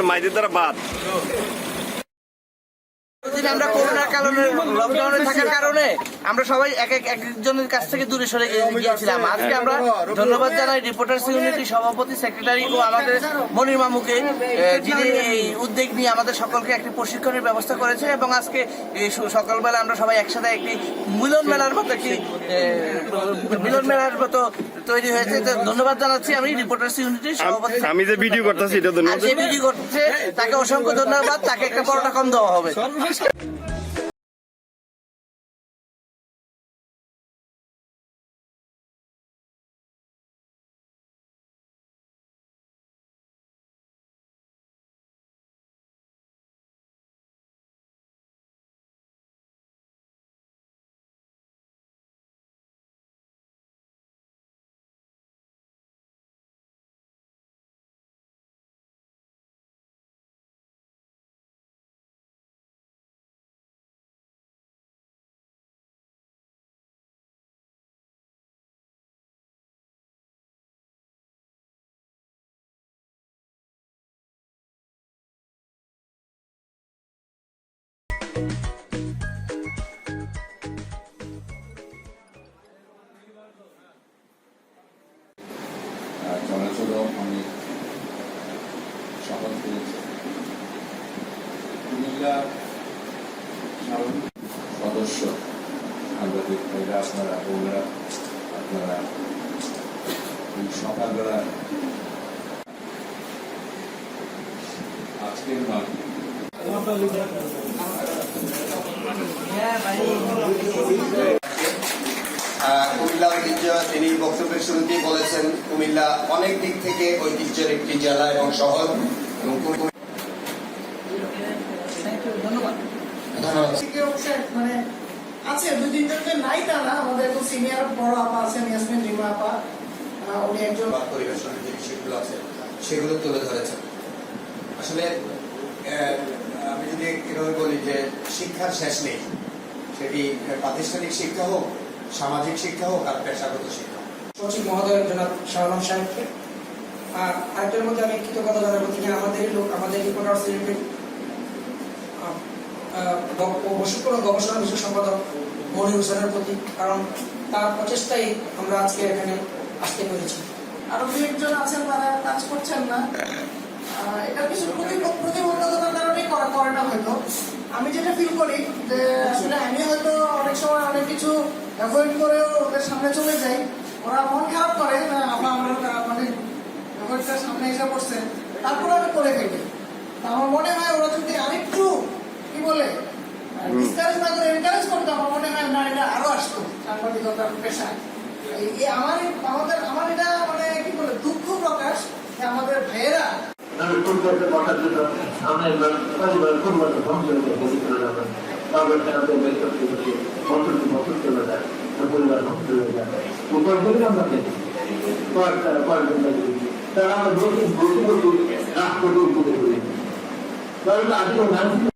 মাইদের দ্বারা বাদ আমরা করোনার কারণে লকডাউনে থাকার কারণে আমরা সবাই একজনের কাছ থেকে দূরে সরে গিয়েছিলাম। আজকে আমরা ধন্যবাদ জানাই রিপোর্টার্স ইউনিটি সভাপতি, সেক্রেটারি ও আমাদের মনির মামুকে, যিনি এই উদ্যোগ নিয়ে আমাদের সকলকে একটি প্রশিক্ষণের ব্যবস্থা করেছে এবং আজকে সকালবেলা আমরা সবাই একসাথে একটি মিলন মেলার মতো তৈরি হয়েছে। ধন্যবাদ জানাচ্ছি আমি রিপোর্টার্স ইউনিটির সভাপতি। আমি যে ভিডিও করতেছি এটা ধন্যবাদ, যে ভিডিও করছে তাকে অসংখ্য ধন্যবাদ। তাকে একটা পরোটা কম দেওয়া হবে। চলাচল অনেক সহজ হয়েছে। কুমিল্লা সদস্য সাংবাদিক ভাইরা, আপনারা বোনেরা, আপনারা এই সকালবেলা আজকের মাঠে কুমিল্লা ঐতিহ্য, তিনি বক্তব্যের শুরুতেই বলেছেন কুমিল্লা অনেক দিক থেকে ঐতিহ্যের একটি জেলা এবং শহর। এবং মানে আছে দুই তিনজনকে নাই তা না, আমাদের একটু সিনিয়র বড় আপা আছেন ইয়াসমিন রিমা আপা, উনি একজন পরিবেশনের যে বিষয়গুলো আছে সেগুলো তুলে ধরেছেন। আসলে আমি যদি এভাবে বলি যে শিক্ষার শেষ নেই, সেটি প্রাতিষ্ঠানিক শিক্ষা হোক, সামাজিক শিক্ষা হোক আর পেশাগত শিক্ষা। সচিব মহোদয়ের জনাব শাহনাম সাহেবকে, আর আরেকটার মধ্যে আমি কৃতজ্ঞতা জানাবো তিনি আমাদেরই লোক, আমাদের রিপোর্টার্স ইউনিটের গবেষণা বিষয় সম্পাদক মনির হোসেনের প্রতি, কারণ তার প্রচেষ্টাই আমরা আজকে এখানে আসতে পেরেছি। আরো দু একজন আছেন তারা কাজ করছেন না, এটা কিছু প্রতিবন্ধকতার কারণেই করে না হয়তো। আমি যেটা ফিল করি যে আসলে আমি হয়তো অনেক সময় অনেক কিছু অ্যাভয়েড করেও ওদের সামনে চলে যাই, ওরা মন খারাপ করে আমরা মানে অ্যাভয়েডটার সামনে এসে পড়ছে, তারপরে আমি করে ফেলি। আমার মনে হয় ওরা যদি আরেকটু কি বলে ডিসকারেজ না করে এনকারেজ করতো, আমার মনে হয় না এটা আরো আসতো সাংবাদিকতার পেশায়। আমার এটা মানে কি বলে দুঃখ প্রকাশ যে আমাদের ভাইয়েরা তারা